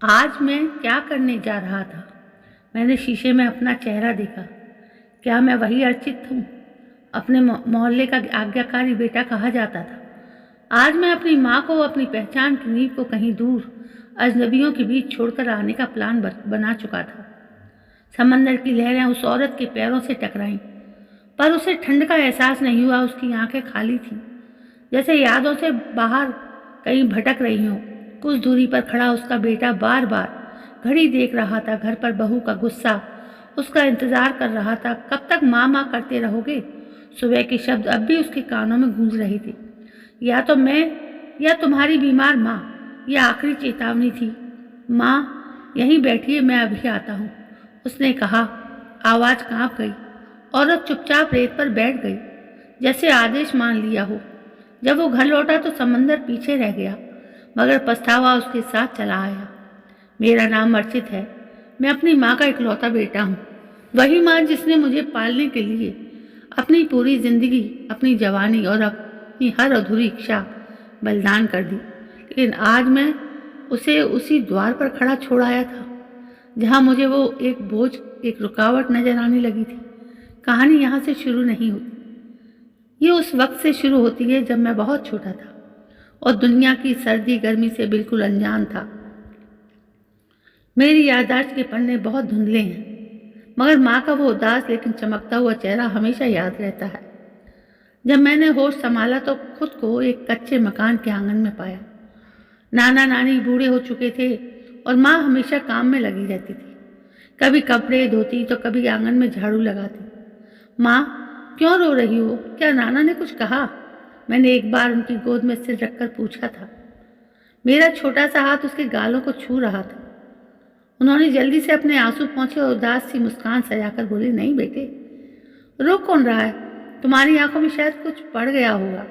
आज मैं क्या करने जा रहा था। मैंने शीशे में अपना चेहरा देखा। क्या मैं वही अर्चित हूँ? अपने मोहल्ले का आज्ञाकारी बेटा कहा जाता था। आज मैं अपनी माँ को, अपनी पहचान की नींव को कहीं दूर अजनबियों के बीच छोड़कर आने का प्लान बना चुका था। समंदर की लहरें उस औरत के पैरों से टकराईं, पर उसे ठंड का एहसास नहीं हुआ। उसकी आंखें खाली थीं, जैसे यादों से बाहर कहीं भटक रही हों। कुछ दूरी पर खड़ा उसका बेटा बार बार घड़ी देख रहा था। घर पर बहू का गुस्सा उसका इंतजार कर रहा था। कब तक माँ माँ करते रहोगे? सुबह के शब्द अब भी उसके कानों में गूंज रहे थे। या तो मैं या तुम्हारी बीमार माँ। यह आखिरी चेतावनी थी। माँ यहीं बैठिए, मैं अभी आता हूँ, उसने कहा। आवाज़ कांप गई। औरत चुपचाप रेत पर बैठ गई, जैसे आदेश मान लिया हो। जब वो घर लौटा तो समंदर पीछे रह गया, मगर पछतावा उसके साथ चला आया। मेरा नाम अर्चित है। मैं अपनी माँ का इकलौता बेटा हूँ। वही माँ जिसने मुझे पालने के लिए अपनी पूरी जिंदगी, अपनी जवानी और अपनी हर अधूरी इच्छा बलिदान कर दी। लेकिन आज मैं उसे उसी द्वार पर खड़ा छोड़ आया था, जहाँ मुझे वो एक बोझ, एक रुकावट नजर आने लगी थी। कहानी यहाँ से शुरू नहीं होती। ये उस वक्त से शुरू होती है जब मैं बहुत छोटा था और दुनिया की सर्दी गर्मी से बिल्कुल अनजान था। मेरी याददाश्त के पन्ने बहुत धुंधले हैं, मगर माँ का वो उदास लेकिन चमकता हुआ चेहरा हमेशा याद रहता है। जब मैंने होश संभाला तो खुद को एक कच्चे मकान के आंगन में पाया। नाना नानी बूढ़े हो चुके थे और माँ हमेशा काम में लगी रहती थी। कभी कपड़े धोती तो कभी आंगन में झाड़ू लगाती। माँ, क्यों रो रही हो? क्या नाना ने कुछ कहा? मैंने एक बार उनकी गोद में सिर रखकर पूछा था। मेरा छोटा सा हाथ उसके गालों को छू रहा था। उन्होंने जल्दी से अपने आंसू पोंछे और उदास सी मुस्कान सजाकर बोली, नहीं बेटे, रो कौन रहा है? तुम्हारी आंखों में शायद कुछ पड़ गया होगा,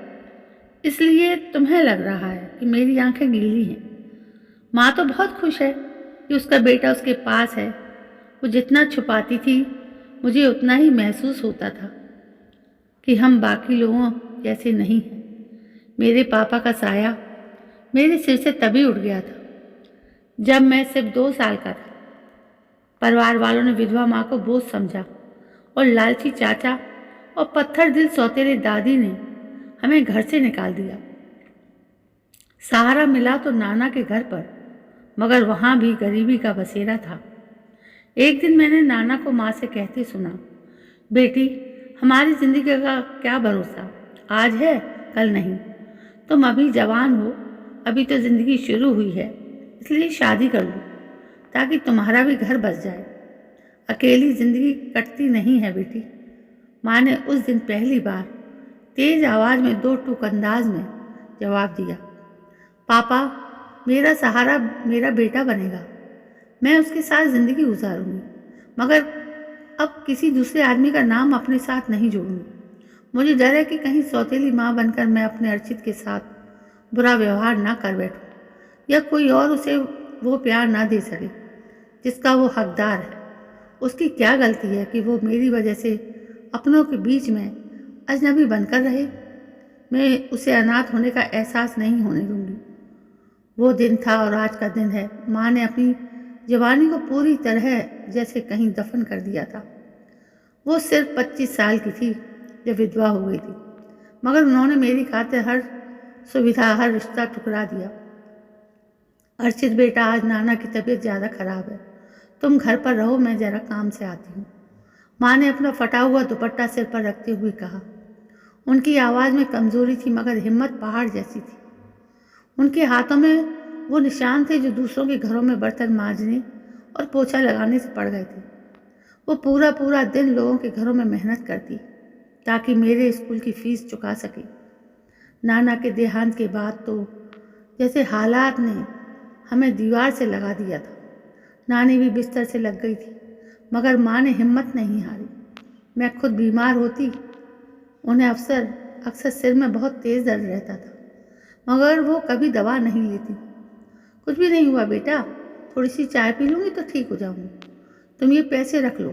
इसलिए तुम्हें लग रहा है कि मेरी आंखें गीली हैं। माँ तो बहुत खुश है कि उसका बेटा उसके पास है। वो जितना छुपाती थी, मुझे उतना ही महसूस होता था कि हम बाकी लोगों जैसे नहीं हैं। मेरे पापा का साया मेरे सिर से तभी उठ गया था जब मैं सिर्फ 2 साल का था। परिवार वालों ने विधवा माँ को बोझ समझा और लालची चाचा और पत्थर दिल सौतेले दादी ने हमें घर से निकाल दिया। सहारा मिला तो नाना के घर पर, मगर वहाँ भी गरीबी का बसेरा था। एक दिन मैंने नाना को माँ से कहते सुना, बेटी, हमारी ज़िंदगी का क्या भरोसा, आज है कल नहीं। तुम अभी जवान हो, अभी तो ज़िंदगी शुरू हुई है, इसलिए शादी कर लो ताकि तुम्हारा भी घर बस जाए। अकेली ज़िंदगी कटती नहीं है बेटी। माँ ने उस दिन पहली बार तेज़ आवाज़ में 2 टूक अंदाज में जवाब दिया। पापा, मेरा सहारा मेरा बेटा बनेगा। मैं उसके साथ ज़िंदगी गुजारूंगी, मगर अब किसी दूसरे आदमी का नाम अपने साथ नहीं जोड़ूंगी। मुझे डर है कि कहीं सौतेली माँ बनकर मैं अपने अर्चित के साथ बुरा व्यवहार ना कर बैठूं, या कोई और उसे वो प्यार ना दे सके जिसका वो हकदार है। उसकी क्या गलती है कि वो मेरी वजह से अपनों के बीच में अजनबी बनकर रहे? मैं उसे अनाथ होने का एहसास नहीं होने दूंगी। वो दिन था और आज का दिन है। माँ ने अपनी जवानी को पूरी तरह जैसे कहीं दफन कर दिया था। वो सिर्फ 25 साल की थी जब विधवा हो गई थी, मगर उन्होंने मेरी खातिर हर सुविधा, हर रिश्ता ठुकरा दिया। अर्चित बेटा, आज नाना की तबीयत ज़्यादा खराब है, तुम घर पर रहो, मैं ज़रा काम से आती हूँ। माँ ने अपना फटा हुआ दुपट्टा सिर पर रखते हुए कहा। उनकी आवाज़ में कमज़ोरी थी, मगर हिम्मत पहाड़ जैसी थी। उनके हाथों में वो निशान थे जो दूसरों के घरों में बर्तन मांजने और पोछा लगाने से पड़ गए थे। वो पूरा पूरा दिन लोगों के घरों में मेहनत करती ताकि मेरे स्कूल की फ़ीस चुका सके। नाना के देहांत के बाद तो जैसे हालात ने हमें दीवार से लगा दिया था। नानी भी बिस्तर से लग गई थी, मगर माँ ने हिम्मत नहीं हारी। मैं खुद बीमार होती, उन्हें अक्सर सिर में बहुत तेज़ दर्द रहता था, मगर वो कभी दवा नहीं लेती। कुछ भी नहीं हुआ बेटा, थोड़ी सी चाय पी लूँगी तो ठीक हो जाऊँगी। तुम ये पैसे रख लो,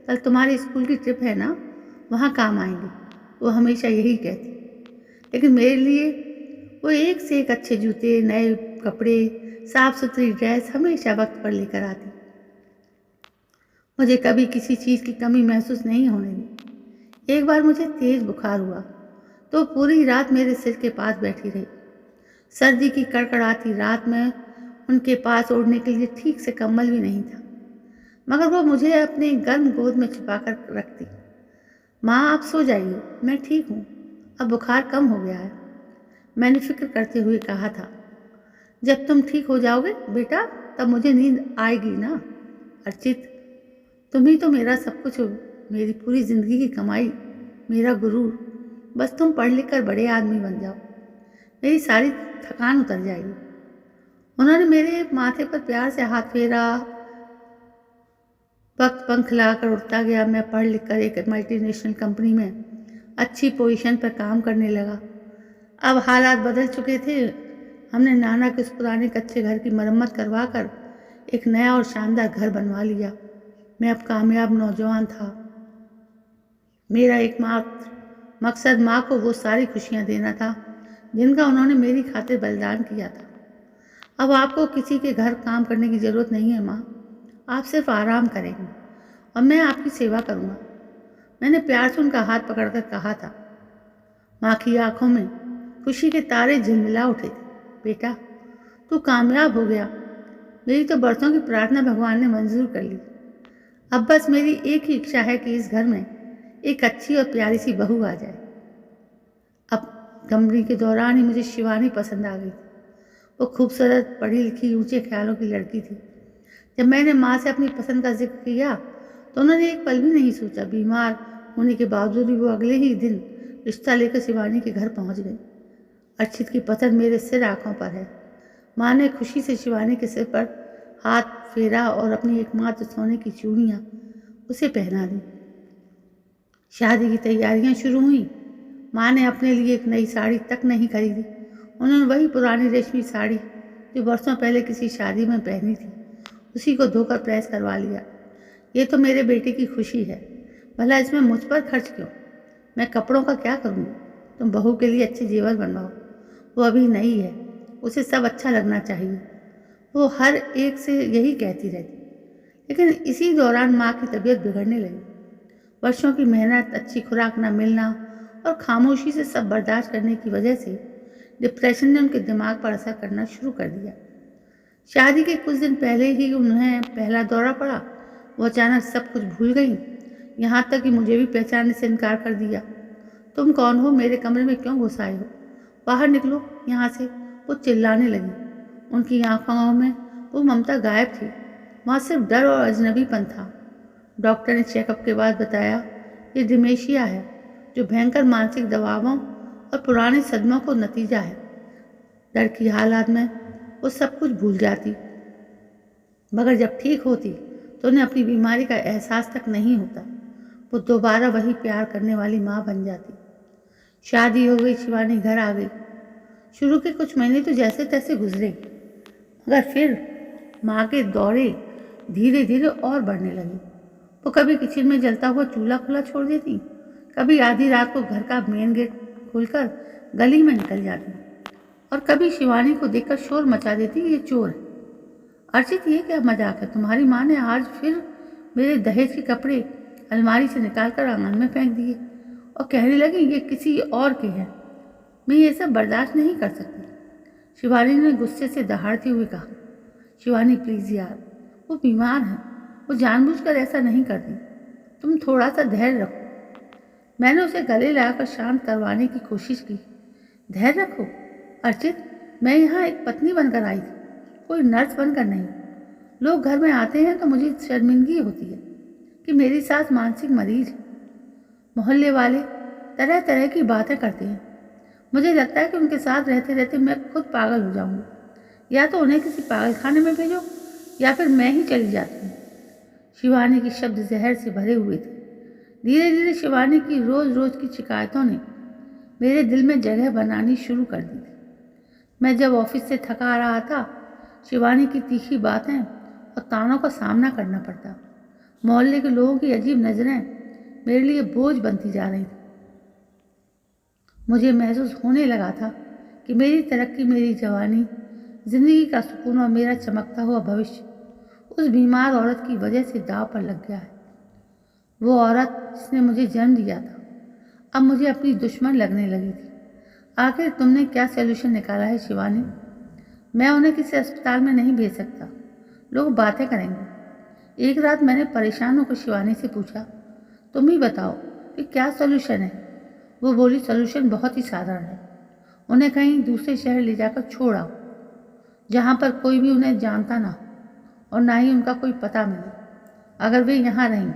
कल तुम्हारे स्कूल की ट्रिप है ना, वहाँ काम आएंगे। वो हमेशा यही कहती। लेकिन मेरे लिए वो एक से एक अच्छे जूते, नए कपड़े, साफ सुथरी ड्रेस हमेशा वक्त पर लेकर आती। मुझे कभी किसी चीज़ की कमी महसूस नहीं होने दी। एक बार मुझे तेज बुखार हुआ तो पूरी रात मेरे सिर के पास बैठी रही। सर्दी की कड़कड़ाती रात में उनके पास ओढ़ने के लिए ठीक से कंबल भी नहीं था, मगर वो मुझे अपने गर्म गोद में छिपाकर रखती। माँ, आप सो जाइए, मैं ठीक हूँ, अब बुखार कम हो गया है, मैंने फिक्र करते हुए कहा था। जब तुम ठीक हो जाओगे बेटा, तब मुझे नींद आएगी ना। अर्चित, तुम ही तो मेरा सब कुछ हो, मेरी पूरी जिंदगी की कमाई, मेरा गुरूर। बस तुम पढ़ लिख कर बड़े आदमी बन जाओ, मेरी सारी थकान उतर जाएगी। उन्होंने मेरे माथे पर प्यार से हाथ फेरा। वक्त पंख लाकर उड़ता गया। मैं पढ़ लिख कर एक मल्टीनेशनल कंपनी में अच्छी पोजीशन पर काम करने लगा। अब हालात बदल चुके थे। हमने नाना के उस पुराने कच्चे घर की मरम्मत करवा कर एक नया और शानदार घर बनवा लिया। मैं अब कामयाब नौजवान था। मेरा एकमात्र मकसद माँ को वो सारी खुशियाँ देना था जिनका उन्होंने मेरी खातिर बलिदान किया था। अब आपको किसी के घर काम करने की ज़रूरत नहीं है माँ, आप सिर्फ आराम करेंगे और मैं आपकी सेवा करूँगा, मैंने प्यार से उनका हाथ पकड़कर कहा था। माँ की आंखों में खुशी के तारे झिलमिला उठे थे। बेटा, तू कामयाब हो गया, मेरी तो बरसों की प्रार्थना भगवान ने मंजूर कर ली। अब बस मेरी एक ही इच्छा है कि इस घर में एक अच्छी और प्यारी सी बहू आ जाए। अब कंपनी के दौरान ही मुझे शिवानी पसंद आ गई। वो खूबसूरत, पढ़ी लिखी, ऊंचे ख्यालों की लड़की थी। जब मैंने माँ से अपनी पसंद का जिक्र किया तो उन्होंने एक पल भी नहीं सोचा। बीमार होने के बावजूद भी वो अगले ही दिन रिश्ता लेकर शिवानी के घर पहुंच गई। अर्चित की पसंद मेरे सिर आंखों पर है। माँ ने खुशी से शिवानी के सिर पर हाथ फेरा और अपनी एकमात्र सोने की चूड़ियाँ उसे पहना दी। शादी की तैयारियां शुरू हुई। माँ ने अपने लिए एक नई साड़ी तक नहीं खरीदी। उन्होंने वही पुरानी रेशमी साड़ी जो बरसों पहले किसी शादी में पहनी थी, उसी को धोकर प्रेस करवा लिया। ये तो मेरे बेटे की खुशी है, भला इसमें मुझ पर खर्च क्यों? मैं कपड़ों का क्या करूँगी? तुम बहू के लिए अच्छे जेवर बनवाओ। वो अभी नई है, उसे सब अच्छा लगना चाहिए, वो हर एक से यही कहती रहती। लेकिन इसी दौरान माँ की तबीयत बिगड़ने लगी। वर्षों की मेहनत, अच्छी खुराक न मिलना और खामोशी से सब बर्दाश्त करने की वजह से डिप्रेशन ने उनके दिमाग पर असर करना शुरू कर दिया। शादी के कुछ दिन पहले ही उन्हें पहला दौरा पड़ा। वो अचानक सब कुछ भूल गई, यहाँ तक कि मुझे भी पहचानने से इनकार कर दिया। तुम कौन हो? मेरे कमरे में क्यों घुस आए हो? बाहर निकलो यहाँ से, वो चिल्लाने लगी। उनकी आंखों में वो ममता गायब थी, वहाँ सिर्फ डर और अजनबीपन था। डॉक्टर ने चेकअप के बाद बताया ये डिमेंशिया है, जो भयंकर मानसिक दबावों और पुराने सदमों को नतीजा है। डर की हालात में वो सब कुछ भूल जाती, मगर जब ठीक होती तो उन्हें अपनी बीमारी का एहसास तक नहीं होता। वो दोबारा वही प्यार करने वाली माँ बन जाती। शादी हो गई, शिवानी घर आ गई। शुरू के कुछ महीने तो जैसे तैसे गुजरे, मगर फिर माँ के दौरे धीरे धीरे और बढ़ने लगे। वो कभी किचन में जलता हुआ चूल्हा खुला छोड़ देती, कभी आधी रात को घर का मेन गेट खोलकर गली में निकल जाती और कभी शिवानी को देखकर शोर मचा देती, ये चोर है। अर्चित, ये क्या मजाक है? तुम्हारी माँ ने आज फिर मेरे दहेज के कपड़े अलमारी से निकालकर आंगन में फेंक दिए और कहने लगी ये किसी और के हैं। मैं ये सब बर्दाश्त नहीं कर सकती, शिवानी ने गुस्से से दहाड़ते हुए कहा। शिवानी प्लीज़ यार, वो बीमार है, वो जानबूझकर ऐसा नहीं करती, तुम थोड़ा सा धैर्य रखो। मैंने उसे गले लगाकर शांत करवाने की कोशिश की। धैर्य रखो अर्चित, मैं यहाँ एक पत्नी बनकर आई थी, कोई नर्स बनकर नहीं। लोग घर में आते हैं तो मुझे शर्मिंदगी होती है कि मेरी सास मानसिक मरीज है। मोहल्ले वाले तरह तरह की बातें करते हैं। मुझे लगता है कि उनके साथ रहते रहते मैं खुद पागल हो जाऊंगी। या तो उन्हें किसी पागलखाने में भेजो या फिर मैं ही चली जाती हूँ। शिवानी के शब्द जहर से भरे हुए थे। धीरे धीरे शिवानी की रोज़ रोज़ की शिकायतों ने मेरे दिल में जगह बनानी शुरू कर दी थी। मैं जब ऑफिस से थका आ रहा था, शिवानी की तीखी बातें और तानों का सामना करना पड़ता। मोहल्ले के लोगों की अजीब नज़रें मेरे लिए बोझ बनती जा रही थी। मुझे महसूस होने लगा था कि मेरी तरक्की, मेरी जवानी जिंदगी का सुकून और मेरा चमकता हुआ भविष्य उस बीमार औरत की वजह से दांव पर लग गया है। वो औरत जिसने मुझे जन्म दिया था अब मुझे अपनी दुश्मन लगने लगी थी। आखिर तुमने क्या सॉल्यूशन निकाला है शिवानी? मैं उन्हें किसी अस्पताल में नहीं भेज सकता, लोग बातें करेंगे। एक रात मैंने परेशान होकर शिवानी से पूछा, तुम ही बताओ कि क्या सॉल्यूशन है? वो बोली, सॉल्यूशन बहुत ही साधारण है, उन्हें कहीं दूसरे शहर ले जाकर छोड़ आओ जहाँ पर कोई भी उन्हें जानता ना हो और ना ही उनका कोई पता मिले। अगर वे यहाँ रहीं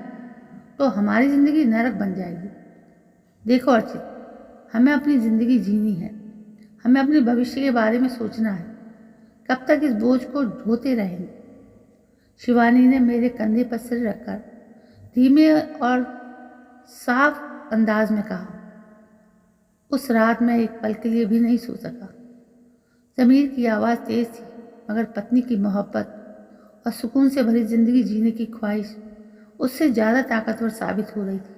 तो हमारी ज़िंदगी नरक बन जाएगी। देखो अर्चित, हमें अपनी ज़िंदगी जीनी है, हमें अपने भविष्य के बारे में सोचना है। कब तक इस बोझ को ढोते रहेंगे? शिवानी ने मेरे कंधे पर सिर रखकर धीमे और साफ अंदाज में कहा। उस रात मैं एक पल के लिए भी नहीं सो सका। ज़मीर की आवाज़ तेज़ थी, मगर पत्नी की मोहब्बत और सुकून से भरी ज़िंदगी जीने की ख्वाहिश उससे ज़्यादा ताकतवर साबित हो रही थी।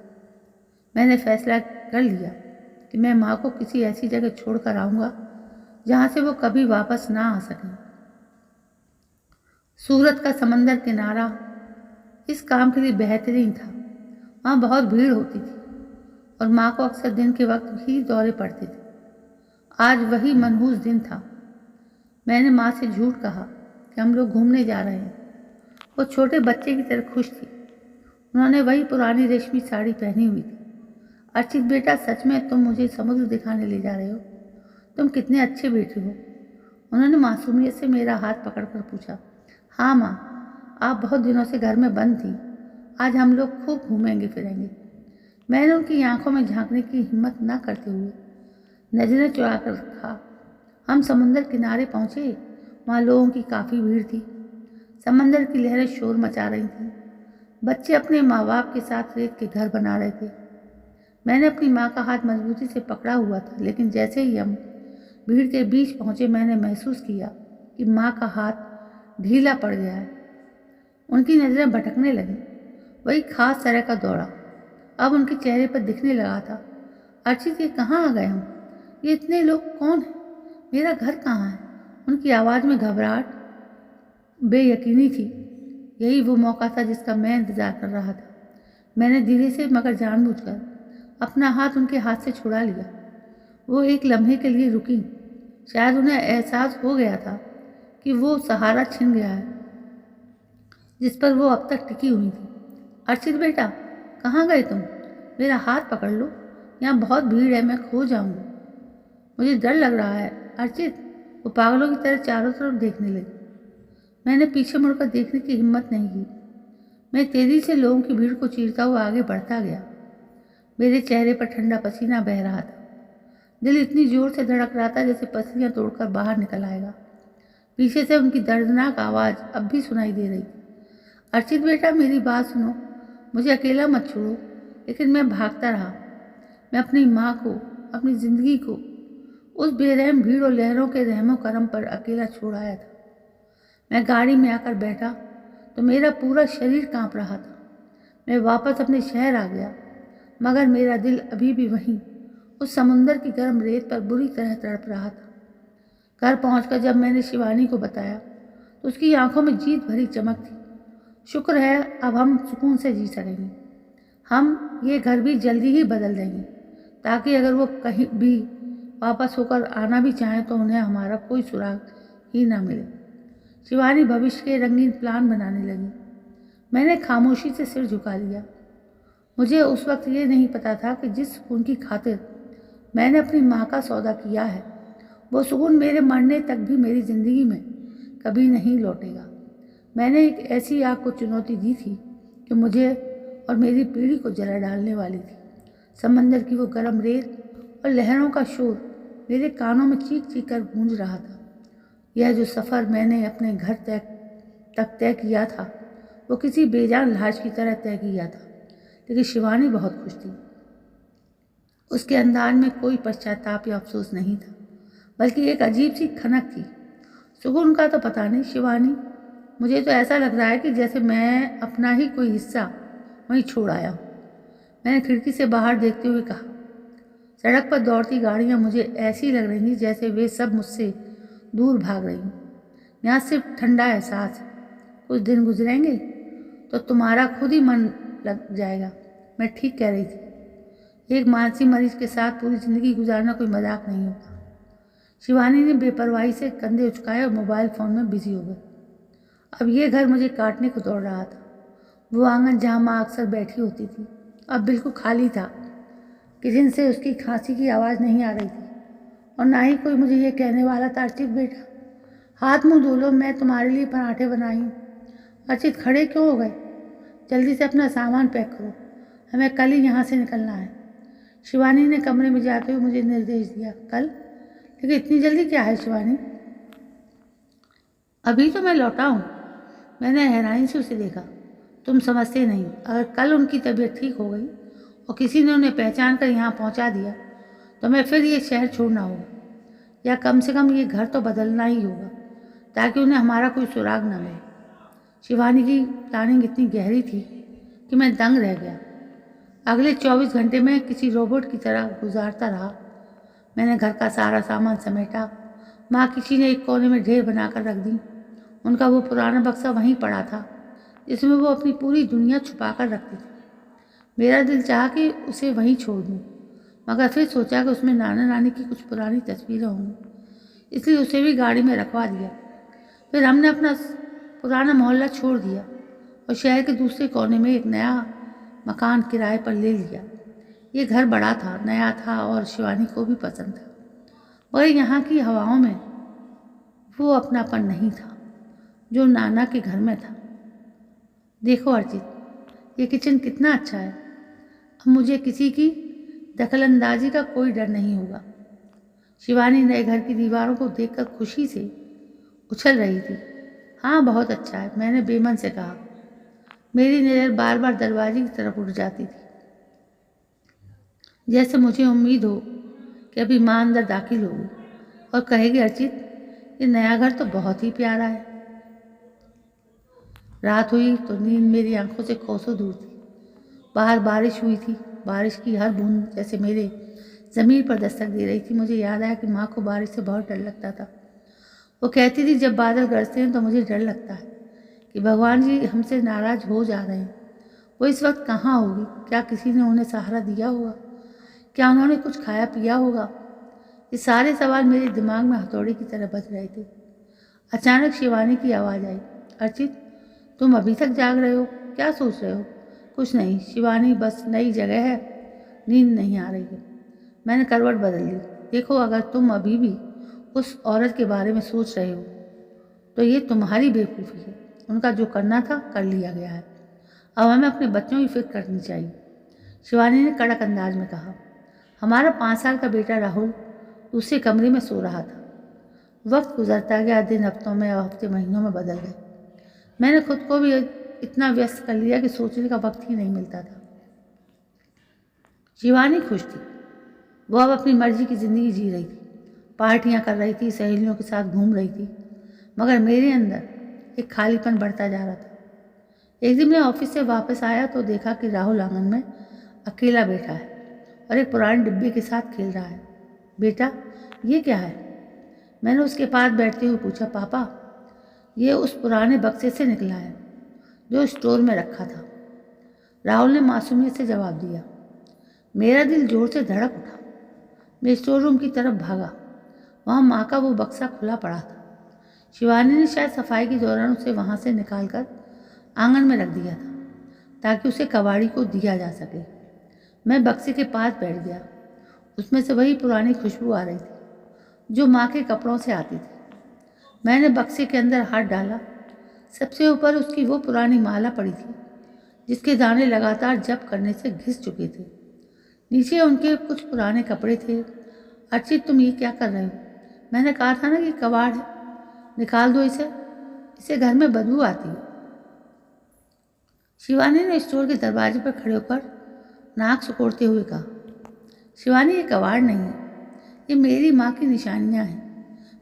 मैंने फैसला कर लिया कि मैं माँ को किसी ऐसी जगह छोड़ कर आऊँगा जहाँ से वो कभी वापस ना आ सकें। सूरत का समंदर किनारा इस काम के लिए बेहतरीन था। वहाँ बहुत भीड़ होती थी और माँ को अक्सर दिन के वक्त ही दौरे पड़ते थे। आज वही मनहूस दिन था। मैंने माँ से झूठ कहा कि हम लोग घूमने जा रहे हैं। वो छोटे बच्चे की तरह खुश थी। उन्होंने वही पुरानी रेशमी साड़ी पहनी हुई थी। अर्चित बेटा, सच में तुम मुझे समुद्र दिखाने ले जा रहे हो? तुम कितने अच्छे बेटे हो। उन्होंने मासूमियत से मेरा हाथ पकड़कर पूछा। हाँ माँ, आप बहुत दिनों से घर में बंद थी, आज हम लोग खूब घूमेंगे फिरेंगे। मैंने उनकी आंखों में झांकने की हिम्मत न करते हुए नजरें चुरा कर रखा। हम समुंदर किनारे पहुँचे। वहाँ लोगों की काफ़ी भीड़ थी। समंदर की लहरें शोर मचा रही थीं। बच्चे अपने माँ बाप के साथ रेत के घर बना रहे थे। मैंने अपनी माँ का हाथ मजबूती से पकड़ा हुआ था, लेकिन जैसे ही हम भीड़ के बीच पहुँचे मैंने महसूस किया कि माँ का हाथ ढीला पड़ गया है। उनकी नज़रें भटकने लगीं। वही खास तरह का दौरा अब उनके चेहरे पर दिखने लगा था। अर्चित, ये कहाँ आ गए हम? ये इतने लोग कौन हैं? मेरा घर कहाँ है? उनकी आवाज़ में घबराहट बेयकीनी थी। यही वो मौका था जिसका मैं इंतज़ार कर रहा था। मैंने धीरे से मगर जानबूझकर अपना हाथ उनके हाथ से छुड़ा लिया। वो एक लम्हे के लिए रुकी। शायद उन्हें एहसास हो गया था कि वो सहारा छिन गया है जिस पर वो अब तक टिकी हुई थी। अर्चित बेटा, कहाँ गए तुम? मेरा हाथ पकड़ लो, यहाँ बहुत भीड़ है, मैं खो जाऊँगी। मुझे डर लग रहा है अर्चित। वो पागलों की तरह चारों तरफ देखने लगी। मैंने पीछे मुड़कर देखने की हिम्मत नहीं की। मैं तेजी से लोगों की भीड़ को चीरता हुआ आगे बढ़ता गया। मेरे चेहरे पर ठंडा पसीना बह रहा था। दिल इतनी जोर से धड़क रहा था जैसे पसलियाँ तोड़कर बाहर निकल आएगा। पीछे से उनकी दर्दनाक आवाज़ अब भी सुनाई दे रही थी। अर्चित बेटा, मेरी बात सुनो, मुझे अकेला मत छोड़ो। लेकिन मैं भागता रहा। मैं अपनी माँ को, अपनी ज़िंदगी को उस बेरहम भीड़ और लहरों के रहमो करम पर अकेला छोड़ आया था। मैं गाड़ी में आकर बैठा तो मेरा पूरा शरीर कांप रहा था। मैं वापस अपने शहर आ गया, मगर मेरा दिल अभी भी वहीं उस समुंदर की गर्म रेत पर बुरी तरह तड़प रहा था। घर पहुंचकर जब मैंने शिवानी को बताया तो उसकी आंखों में जीत भरी चमक थी। शुक्र है, अब हम सुकून से जी सकेंगे। हम ये घर भी जल्दी ही बदल देंगे ताकि अगर वो कहीं भी वापस होकर आना भी चाहें तो उन्हें हमारा कोई सुराग ही ना मिले। शिवानी भविष्य के रंगीन प्लान बनाने लगी। मैंने खामोशी से सिर झुका लिया। मुझे उस वक्त ये नहीं पता था कि जिस सुकून की खातिर मैंने अपनी माँ का सौदा किया है वो सुकून मेरे मरने तक भी मेरी ज़िंदगी में कभी नहीं लौटेगा। मैंने एक ऐसी आग को चुनौती दी थी कि मुझे और मेरी पीढ़ी को जला डालने वाली थी। समंदर की वो गर्म रेत और लहरों का शोर मेरे कानों में चीख चीख कर गूंज रहा था। यह जो सफ़र मैंने अपने घर तक तय किया था वो किसी बेजान लाश की तरह तय किया था। लेकिन शिवानी बहुत खुश थी। उसके अंदाज में कोई पश्चाताप या अफसोस नहीं था, बल्कि एक अजीब सी खनक थी। सुकून का तो पता नहीं शिवानी, मुझे तो ऐसा लग रहा है कि जैसे मैं अपना ही कोई हिस्सा वहीं छोड़ आया हूँ। मैंने खिड़की से बाहर देखते हुए कहा। सड़क पर दौड़ती गाड़ियाँ मुझे ऐसी लग रही थी जैसे वे सब मुझसे दूर भाग रही हूँ। यहाँ सिर्फ ठंडा एहसास है। कुछ दिन गुजरेंगे तो तुम्हारा खुद ही मन लग जाएगा। मैं ठीक कह रही थी। एक मानसिक मरीज के साथ पूरी ज़िंदगी गुजारना कोई मजाक नहीं होता। शिवानी ने बेपरवाही से कंधे उचकाए और मोबाइल फ़ोन में बिजी हो गई। अब ये घर मुझे काटने को दौड़ रहा था। वो आंगन जहाँ माँ अक्सर बैठी होती थी अब बिल्कुल खाली था। किचन से उसकी खांसी की आवाज़ नहीं आ रही थी और ना ही कोई मुझे ये कहने वाला था, अर्चित बेटा हाथ मुंह धो लो, मैं तुम्हारे लिए पराठे बनाई हूँ। अर्चित खड़े क्यों हो गए? जल्दी से अपना सामान पैक करो, हमें कल ही यहाँ से निकलना है। शिवानी ने कमरे में जाते हुए मुझे निर्देश दिया। कल? लेकिन इतनी जल्दी क्या है शिवानी? अभी तो मैं लौटा हूँ। मैंने हैरानी से उसे देखा। तुम समझते नहीं, अगर कल उनकी तबीयत ठीक हो गई और किसी ने उन्हें पहचान कर यहाँ पहुँचा दिया तो मैं फिर ये शहर छोड़ना होगा, या कम से कम ये घर तो बदलना ही होगा ताकि उन्हें हमारा कोई सुराग न मिले। शिवानी की प्लानिंग इतनी गहरी थी कि मैं दंग रह गया। अगले 24 घंटे में किसी रोबोट की तरह गुजारता रहा। मैंने घर का सारा सामान समेटा। माँ किसी ने एक कोने में ढेर बनाकर रख दी। उनका वो पुराना बक्सा वहीं पड़ा था जिसमें वो अपनी पूरी दुनिया छुपा कर रखती थी। मेरा दिल चाहा कि उसे वहीं छोड़ दूँ, मगर फिर सोचा कि उसमें नाना नानी की कुछ पुरानी तस्वीरें होंगी, इसलिए उसे भी गाड़ी में रखवा दिया। फिर हमने अपना पुराना मोहल्ला छोड़ दिया और शहर के दूसरे कोने में एक नया मकान किराए पर ले लिया। ये घर बड़ा था, नया था और शिवानी को भी पसंद था, मगर यहाँ की हवाओं में वो अपनापन नहीं था जो नाना के घर में था। देखो अर्चित, ये किचन कितना अच्छा है। अब मुझे किसी की दखलंदाजी का कोई डर नहीं होगा। शिवानी नए घर की दीवारों को देखकर खुशी से उछल रही थी। हाँ बहुत अच्छा है, मैंने बेमन से कहा। मेरी नज़र बार बार दरवाजे की तरफ उठ जाती थी, जैसे मुझे उम्मीद हो कि अभी माँ अंदर दाखिल होगी और कहेगी, अर्चित ये नया घर तो बहुत ही प्यारा है। रात हुई तो नींद मेरी आंखों से कोसों दूर थी। बाहर बारिश हुई थी। बारिश की हर बूंद जैसे मेरे ज़मीर पर दस्तक दे रही थी। मुझे याद आया कि माँ को बारिश से बहुत डर लगता था। वो कहती थी, जब बादल गरजते हैं तो मुझे डर लगता है कि भगवान जी हमसे नाराज़ हो जा रहे हैं। वो इस वक्त कहाँ होगी? क्या किसी ने उन्हें सहारा दिया होगा? क्या उन्होंने कुछ खाया पिया होगा? ये सारे सवाल मेरे दिमाग में हथौड़ी की तरह बज रहे थे। अचानक शिवानी की आवाज़ आई, अर्चित तुम अभी तक जाग रहे हो? क्या सोच रहे हो? कुछ नहीं शिवानी, बस नई जगह है, नींद नहीं आ रही है। मैंने करवट बदल ली। देखो, अगर तुम अभी भी उस औरत के बारे में सोच रहे हो तो ये तुम्हारी बेवकूफ़ी है। उनका जो करना था कर लिया गया है। अब हमें अपने बच्चों की फिक्र करनी चाहिए। शिवानी ने कड़क अंदाज में कहा। हमारा 5 साल का बेटा राहुल दूसरे कमरे में सो रहा था। वक्त गुजरता गया, दिन हफ्तों में और हफ्ते महीनों में बदल गए। मैंने खुद को भी इतना व्यस्त कर लिया कि सोचने का वक्त ही नहीं मिलता था। शिवानी खुश थी। वो अब अपनी मर्जी की ज़िंदगी जी रही थी, पार्टियां कर रही थी, सहेलियों के साथ घूम रही थी, मगर मेरे अंदर एक खालीपन बढ़ता जा रहा था। एक दिन मैं ऑफिस से वापस आया तो देखा कि राहुल आंगन में अकेला बैठा है और एक पुराने डिब्बे के साथ खेल रहा है। बेटा, ये क्या है? मैंने उसके पास बैठते हुए पूछा। पापा, ये उस पुराने बक्से से निकला है जो स्टोर में रखा था, राहुल ने मासूमियत से जवाब दिया। मेरा दिल जोर से धड़क उठा। मैं स्टोर रूम की तरफ भागा। वहाँ माँ का वो बक्सा खुला पड़ा था। शिवानी ने शायद सफाई के दौरान उसे वहाँ से निकालकर आंगन में रख दिया था ताकि उसे कबाड़ी को दिया जा सके। मैं बक्से के पास बैठ गया। उसमें से वही पुरानी खुशबू आ रही थी जो माँ के कपड़ों से आती थी। मैंने बक्से के अंदर हाथ डाला। सबसे ऊपर उसकी वो पुरानी माला पड़ी थी जिसके दाने लगातार जप करने से घिस चुके थे। नीचे उनके कुछ पुराने कपड़े थे। अर्चित, तुम ये क्या कर रहे हो? मैंने कहा था ना कि कबाड़ है, निकाल दो इसे घर में बदबू आती है। शिवानी ने स्टोर के दरवाजे पर खड़े होकर नाक सिकोड़ते हुए कहा। शिवानी, ये कबाड़ नहीं है, ये मेरी माँ की निशानियाँ हैं।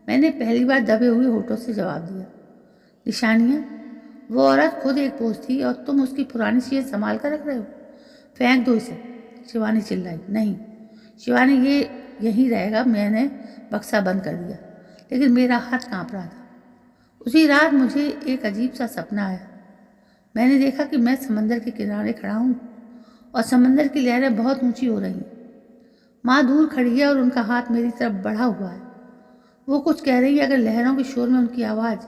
मैंने पहली बार दबे हुए होठों से जवाब दिया। निशानियाँ? वो औरत खुद एक बोझ थी और तुम उसकी पुरानी चीज़ें संभाल कर रख रहे हो? फेंक दो इसे, शिवानी चिल्लाई। नहीं शिवानी, ये यहीं रहेगा। मैंने बक्सा बंद कर दिया, लेकिन मेरा हाथ कांप रहा था। उसी रात मुझे एक अजीब सा सपना आया। मैंने देखा कि मैं समंदर के किनारे खड़ा हूँ और समंदर की लहरें बहुत ऊंची हो रही हैं। माँ दूर खड़ी है और उनका हाथ मेरी तरफ बढ़ा हुआ है। वो कुछ कह रही है, अगर लहरों के शोर में उनकी आवाज़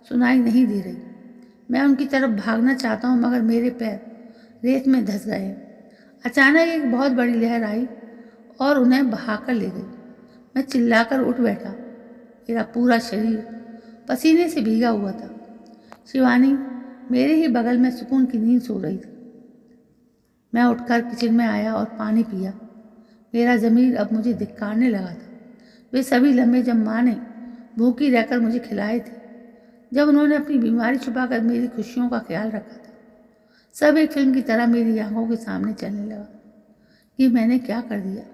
सुनाई नहीं दे रही। मैं उनकी तरफ भागना चाहता हूँ मगर मेरे पैर रेत में धंस गए। अचानक एक बहुत बड़ी लहर आई और उन्हें बहाकर ले गई। मैं चिल्लाकर उठ बैठा। मेरा पूरा शरीर पसीने से भीगा हुआ था। शिवानी मेरे ही बगल में सुकून की नींद सो रही थी। मैं उठकर किचन में आया और पानी पिया। मेरा ज़मीर अब मुझे धिक्कारने लगा था। वे सभी लम्हे जब माँ ने भूखी रहकर मुझे खिलाए थे, जब उन्होंने अपनी बीमारी छुपाकर मेरी खुशियों का ख्याल रखा था, सब एक फिल्म की तरह मेरी आंखों के सामने चलने लगा। ये मैंने क्या कर दिया?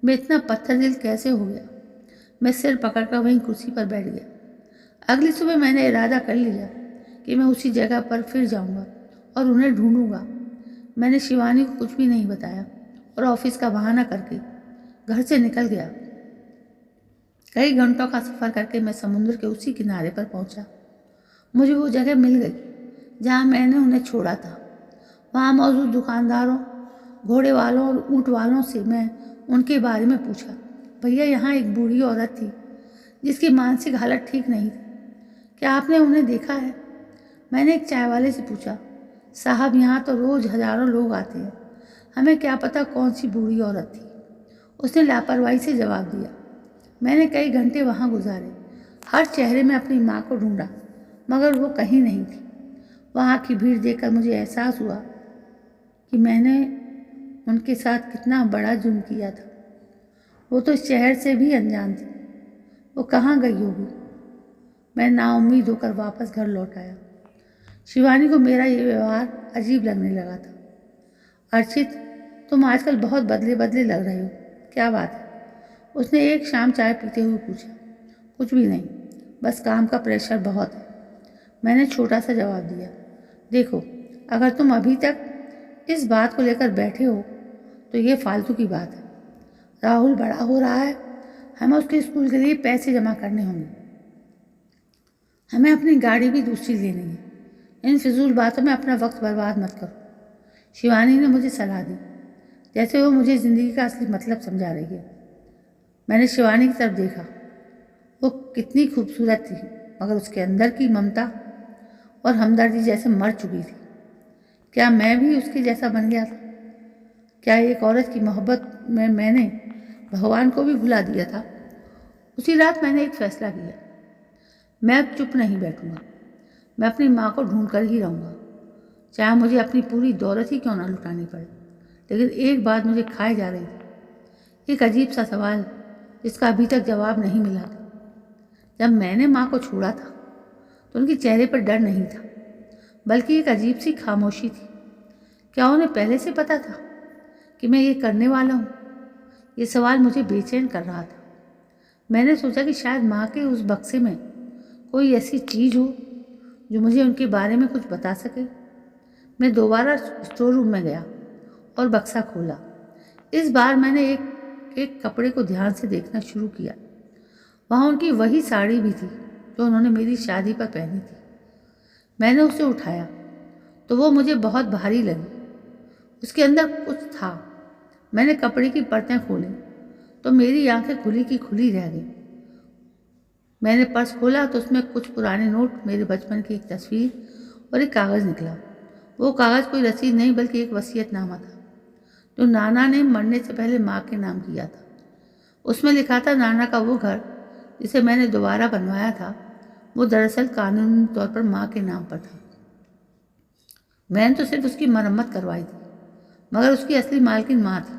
मैं इतना पत्थर दिल कैसे हो गया? मैं सिर पकड़कर वहीं कुर्सी पर बैठ गया। अगली सुबह मैंने इरादा कर लिया कि मैं उसी जगह पर फिर जाऊंगा और उन्हें ढूंढूंगा। मैंने शिवानी को कुछ भी नहीं बताया और ऑफिस का बहाना करके घर से निकल गया। कई घंटों का सफ़र करके मैं समुद्र के उसी किनारे पर पहुंचा। मुझे वो जगह मिल गई जहां मैंने उन्हें छोड़ा था। वहां मौजूद दुकानदारों, घोड़े वालों और ऊँट वालों से मैं उनके बारे में पूछा। भैया, यहाँ एक बूढ़ी औरत थी जिसकी मानसिक हालत ठीक नहीं थी, क्या आपने उन्हें देखा है? मैंने एक चाय वाले से पूछा। साहब, यहाँ तो रोज़ हज़ारों लोग आते हैं, हमें क्या पता कौन सी बूढ़ी औरत थी, उसने लापरवाही से जवाब दिया। मैंने कई घंटे वहाँ गुजारे। हर चेहरे में अपनी माँ को ढूंढा मगर वो कहीं नहीं थी। वहाँ की भीड़ देखकर मुझे एहसास हुआ कि मैंने उनके साथ कितना बड़ा जुर्म किया था। वो तो इस शहर से भी अनजान थी। वो कहाँ गई होगी? मैं नाउम्मीद होकर वापस घर लौट आया। शिवानी को मेरा ये व्यवहार अजीब लगने लगा था। अर्चित, तुम आजकल बहुत बदले बदले लग रहे हो, क्या बात है? उसने एक शाम चाय पीते हुए पूछा। कुछ भी नहीं, बस काम का प्रेशर बहुत है, मैंने छोटा सा जवाब दिया। देखो, अगर तुम अभी तक इस बात को लेकर बैठे हो तो ये फालतू की बात है। राहुल बड़ा हो रहा है, हमें उसके स्कूल के लिए पैसे जमा करने होंगे, हमें अपनी गाड़ी भी दूसरी लेनी है। इन फिजूल बातों में अपना वक्त बर्बाद मत करो। शिवानी ने मुझे सलाह दी, जैसे वो मुझे ज़िंदगी का असली मतलब समझा रही है। मैंने शिवानी की तरफ देखा। वो कितनी खूबसूरत थी मगर उसके अंदर की ममता और हमदर्दी जैसे मर चुकी थी। क्या मैं भी उसके जैसा बन गया था? क्या एक औरत की मोहब्बत में मैंने भगवान को भी भुला दिया था? उसी रात मैंने एक फैसला किया। मैं अब चुप नहीं बैठूंगा। मैं अपनी माँ को ढूंढ कर ही रहूँगा, चाहे मुझे अपनी पूरी दौलत ही क्यों ना लुटानी पड़े। लेकिन एक बात मुझे खाए जा रही थी, एक अजीब सा सवाल जिसका अभी तक जवाब नहीं मिला था। जब मैंने माँ को छोड़ा था तो उनके चेहरे पर डर नहीं था, बल्कि एक अजीब सी खामोशी थी। क्या उन्हें पहले से पता था कि मैं ये करने वाला हूँ? ये सवाल मुझे बेचैन कर रहा था। मैंने सोचा कि शायद माँ के उस बक्से में कोई ऐसी चीज़ हो जो मुझे उनके बारे में कुछ बता सके। मैं दोबारा स्टोर रूम में गया और बक्सा खोला। इस बार मैंने एक एक कपड़े को ध्यान से देखना शुरू किया। वहाँ उनकी वही साड़ी भी थी जो उन्होंने मेरी शादी पर पहनी थी। मैंने उसे उठाया तो वो मुझे बहुत भारी लगी। उसके अंदर कुछ था। मैंने कपड़े की परतें खोली तो मेरी आंखें खुली की खुली रह गई। मैंने पर्स खोला तो उसमें कुछ पुराने नोट, मेरे बचपन की एक तस्वीर और एक कागज़ निकला। वो कागज़ कोई रसीद नहीं बल्कि एक वसीयतनामा था जो नाना ने मरने से पहले माँ के नाम किया था। उसमें लिखा था, नाना का वो घर जिसे मैंने दोबारा बनवाया था वो दरअसल कानूनी तौर पर माँ के नाम पर था। मैंने तो सिर्फ उसकी मरम्मत करवाई थी मगर उसकी असली मालकिन माँ थी।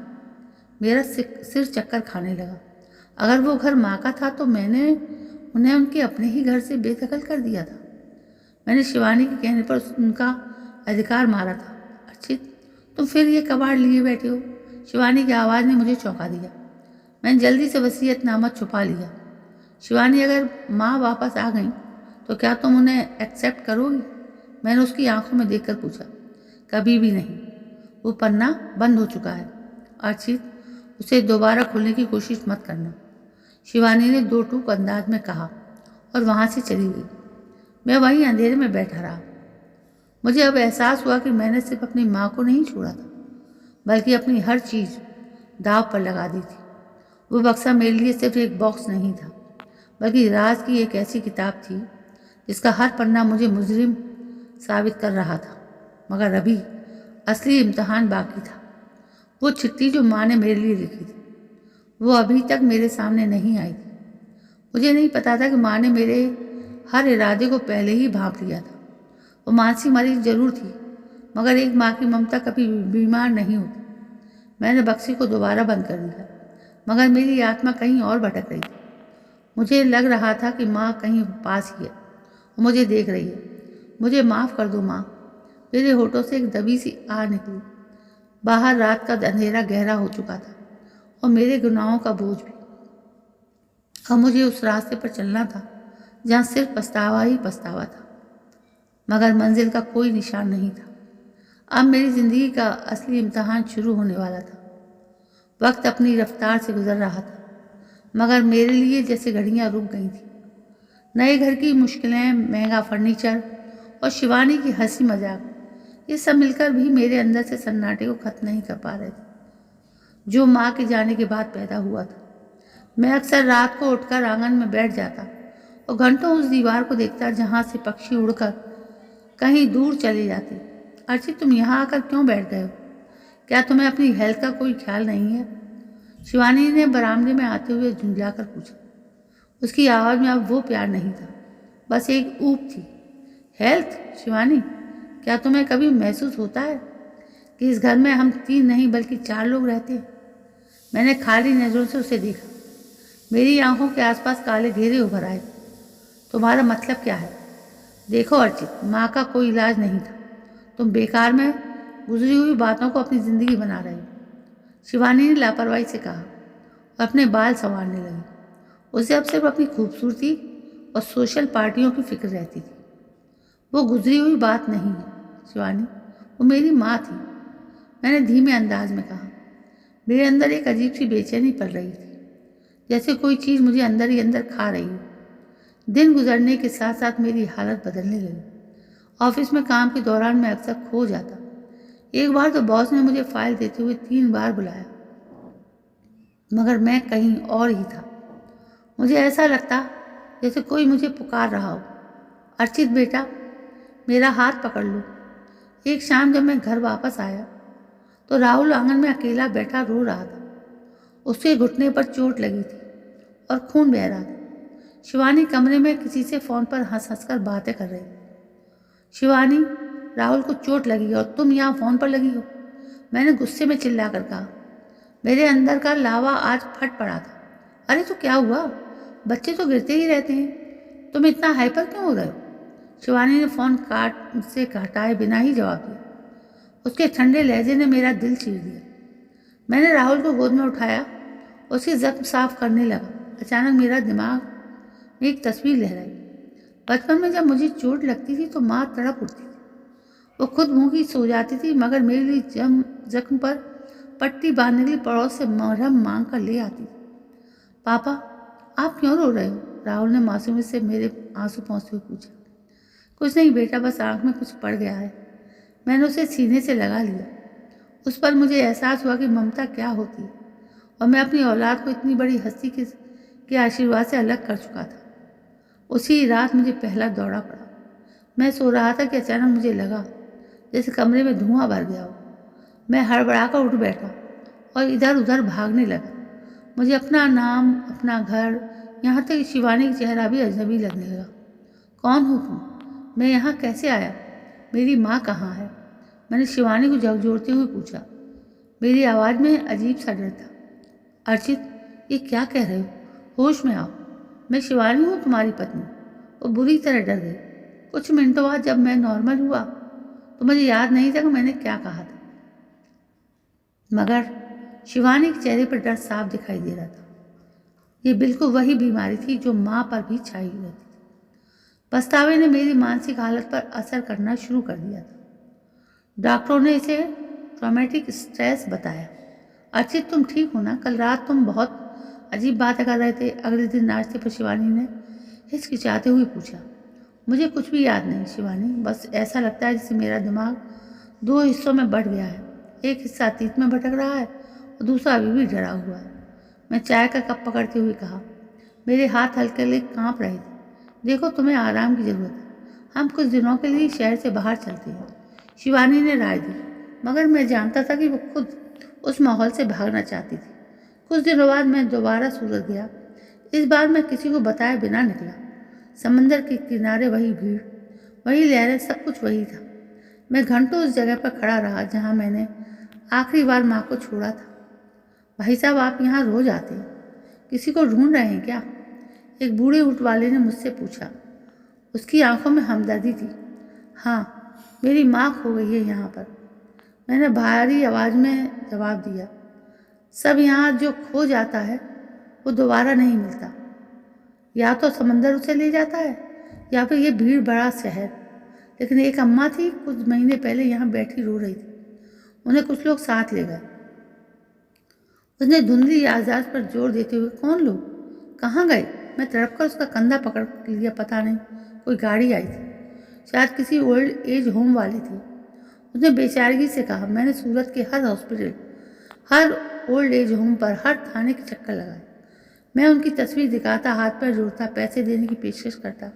मेरा सिर चक्कर खाने लगा। अगर वो घर माँ का था तो मैंने उन्हें उनके अपने ही घर से बेदखल कर दिया था। मैंने शिवानी के कहने पर उनका अधिकार मारा था। अर्चित, तुम फिर ये कबाड़ लिए बैठे हो? शिवानी की आवाज़ ने मुझे चौंका दिया। मैंने जल्दी से वसीयतनामा छुपा लिया। शिवानी, अगर माँ वापस आ गई तो क्या तुम उन्हें एक्सेप्ट करोगी? मैंने उसकी आंखों में देखकर पूछा। कभी भी नहीं। वो पन्ना बंद हो चुका है। अर्चित, उसे दोबारा खोलने की कोशिश मत करना, शिवानी ने दो टूक अंदाज में कहा और वहाँ से चली गई। मैं वहीं अंधेरे में बैठा रहा। मुझे अब एहसास हुआ कि मैंने सिर्फ अपनी माँ को नहीं छोड़ा था, बल्कि अपनी हर चीज़ दाव पर लगा दी थी। वो बक्सा मेरे लिए सिर्फ एक बॉक्स नहीं था, बल्कि राज की एक ऐसी किताब थी जिसका हर पन्ना मुझे मुजरिम साबित कर रहा था। मगर अभी असली इम्तिहान बाकी था। वो चिट्ठी जो माँ ने मेरे लिए लिखी थी, वो अभी तक मेरे सामने नहीं आई थी। मुझे नहीं पता था कि माँ ने मेरे हर इरादे को पहले ही भांप लिया था। वो मानसिक मरीज जरूर थी, मगर एक माँ की ममता कभी बीमार नहीं होती। मैंने बक्से को दोबारा बंद कर दिया, मगर मेरी आत्मा कहीं और भटक रही थी। मुझे लग रहा था कि माँ कहीं पास ही है और मुझे देख रही है। मुझे माफ़ कर दो माँ। मेरे होठों से एक दबी सी आ निकली। बाहर रात का अंधेरा गहरा हो चुका था और मेरे गुनाहों का बोझ भी। अब मुझे उस रास्ते पर चलना था जहाँ सिर्फ पछतावा ही पछतावा था, मगर मंजिल का कोई निशान नहीं था। अब मेरी ज़िंदगी का असली इम्तिहान शुरू होने वाला था। वक्त अपनी रफ्तार से गुजर रहा था, मगर मेरे लिए जैसे घड़ियाँ रुक गई थी। नए घर की मुश्किलें, महंगा फर्नीचर और शिवानी की हंसी मजाक, ये सब मिलकर भी मेरे अंदर से सन्नाटे को खत्म नहीं कर पा रहे थे, जो माँ के जाने के बाद पैदा हुआ था। मैं अक्सर रात को उठकर आंगन में बैठ जाता और घंटों उस दीवार को देखता जहाँ से पक्षी उड़कर कहीं दूर चले जाते। अर्चित, तुम यहाँ आकर क्यों बैठ गए हो? क्या तुम्हें अपनी हेल्थ का कोई ख्याल नहीं है? शिवानी ने बरामदे में आते हुए झुंझलाकर पूछा। उसकी आवाज़ में अब वो प्यार नहीं था, बस एक ऊब थी। हेल्थ? शिवानी, क्या तुम्हें कभी महसूस होता है कि इस घर में हम 3 नहीं बल्कि 4 लोग रहते हैं? मैंने खाली नज़रों से उसे देखा। मेरी आंखों के आसपास काले घेरे उभर आए। तुम्हारा मतलब क्या है? देखो अर्चित, माँ का कोई इलाज नहीं था। तुम बेकार में गुजरी हुई बातों को अपनी ज़िंदगी बना रहे हो। शिवानी ने लापरवाही से कहा और अपने बाल संवारने लगी। उसे अब सिर्फ अपनी खूबसूरती और सोशल पार्टियों की फिक्र रहती थी। वो गुजरी हुई बात नहीं है शिवानी, वो मेरी माँ थी। मैंने धीमे अंदाज में कहा। मेरे अंदर एक अजीब सी बेचैनी पड़ रही थी, जैसे कोई चीज़ मुझे अंदर ही अंदर खा रही हो। दिन गुजरने के साथ साथ मेरी हालत बदलने लगी। ऑफिस में काम के दौरान मैं अक्सर खो जाता। एक बार तो बॉस ने मुझे फाइल देते हुए 3 बार बुलाया, मगर मैं कहीं और ही था। मुझे ऐसा लगता जैसे कोई मुझे पुकार रहा हो। अर्चित बेटा, मेरा हाथ पकड़ लो। एक शाम जब मैं घर वापस आया तो राहुल आंगन में अकेला बैठा रो रहा था। उसके घुटने पर चोट लगी थी और खून बह रहा था। शिवानी कमरे में किसी से फ़ोन पर हंस हंस कर बातें कर रही। शिवानी, राहुल को चोट लगी और तुम यहाँ फ़ोन पर लगी हो, मैंने गुस्से में चिल्लाकर कहा। मेरे अंदर का लावा आज फट पड़ा था। अरे तो क्या हुआ? बच्चे तो गिरते ही रहते हैं, तुम इतना हाइपर क्यों हो रहे हो? शिवानी ने फ़ोन काट से हटाए बिना ही जवाब दिया। उसके ठंडे लहजे ने मेरा दिल चीर दिया। मैंने राहुल को गोद में उठाया, उसकी जख्म साफ करने लगा। अचानक मेरा दिमाग में एक तस्वीर लहराई। बचपन में जब मुझे चोट लगती थी तो माँ तड़प उठती थी। वो खुद भूखी सो जाती थी, मगर मेरे लिए जख्म पर पट्टी बांधने के लिए पड़ोस से मरहम मांग कर ले आती थी। पापा, आप क्यों रो रहे हो? राहुल ने मासूमी से मेरे आंसू पोंछते हुए पूछा। कुछ नहीं बेटा, बस आँख में कुछ पड़ गया है। मैंने उसे सीने से लगा लिया। उस पर मुझे एहसास हुआ कि ममता क्या होती है, और मैं अपनी औलाद को इतनी बड़ी हस्ती के आशीर्वाद से अलग कर चुका था। उसी रात मुझे पहला दौरा पड़ा। मैं सो रहा था कि अचानक मुझे लगा जैसे कमरे में धुआं भर गया हो। मैं हड़बड़ाकर उठ बैठा और इधर उधर भागने लगा। मुझे अपना नाम, अपना घर, यहाँ तक शिवानी का चेहरा भी अजनबी लगने लगा। कौन हो तुम? मैं यहाँ कैसे आया? मेरी माँ कहाँ है? मैंने शिवानी को झकझोरते हुए पूछा। मेरी आवाज़ में अजीब सा डर था। अर्चित, ये क्या कह रहे हो? होश में आओ। मैं शिवानी हूँ, तुम्हारी पत्नी। वो बुरी तरह डर गई। कुछ मिनटों बाद जब मैं नॉर्मल हुआ तो मुझे याद नहीं था कि मैंने क्या कहा था, मगर शिवानी के चेहरे पर डर साफ दिखाई दे रहा था। ये बिल्कुल वही बीमारी थी जो माँ पर भी छाई रहती थी। पछतावे ने मेरी मानसिक हालत पर असर करना शुरू कर दिया था। डॉक्टरों ने इसे ट्रॉमेटिक स्ट्रेस बताया। अर्चित, तुम ठीक हो ना? कल रात तुम बहुत अजीब बातें कर रहे थे। अगले दिन नाश्ते पर शिवानी ने हिचकिचाते हुए पूछा। मुझे कुछ भी याद नहीं शिवानी, बस ऐसा लगता है जैसे मेरा दिमाग दो हिस्सों में बंट गया है। एक हिस्सा अतीत में भटक रहा है और दूसरा अभी भी डरा हुआ है। मैं चाय का कप पकड़ते हुए कहा। मेरे हाथ हल्के हल्के कांप रहे थे। देखो, तुम्हें आराम की ज़रूरत है, हम कुछ दिनों के लिए शहर से बाहर चलते हैं, शिवानी ने राय दी। मगर मैं जानता था कि वो खुद उस माहौल से भागना चाहती थी। कुछ दिनों बाद मैं दोबारा सूरत गया। इस बार मैं किसी को बताए बिना निकला। समंदर के किनारे वही भीड़, वही लहरें, सब कुछ वही था। मैं घंटों उस जगह पर खड़ा रहा जहाँ मैंने आखिरी बार माँ को छोड़ा था। भाई साहब, आप यहाँ रोज आते हैं, किसी को ढूंढ रहे हैं क्या? एक बूढ़े ऊँट वाले ने मुझसे पूछा। उसकी आंखों में हमदर्दी थी। हाँ, मेरी माँ खो गई है यहाँ पर, मैंने भारी आवाज़ में जवाब दिया। सब यहाँ जो खो जाता है वो दोबारा नहीं मिलता। या तो समंदर उसे ले जाता है या फिर ये भीड़ भरा शहर। लेकिन एक अम्मा थी, कुछ महीने पहले यहाँ बैठी रो रही थी। उन्हें कुछ लोग साथ ले गए। उसने धुंधली याददाश्त पर जोर देते हुए, कौन लोग, कहाँ गए? मैं तड़प कर उसका कंधा पकड़ लिया। पता नहीं, कोई गाड़ी आई थी, शायद किसी ओल्ड एज होम वाली थी। उसने बेचारगी से कहा। मैंने सूरत के हर हॉस्पिटल, हर ओल्ड एज होम पर, हर थाने के चक्कर लगाए। मैं उनकी तस्वीर दिखाता, हाथ पैर जोड़ता, पैसे देने की पेशकश करता,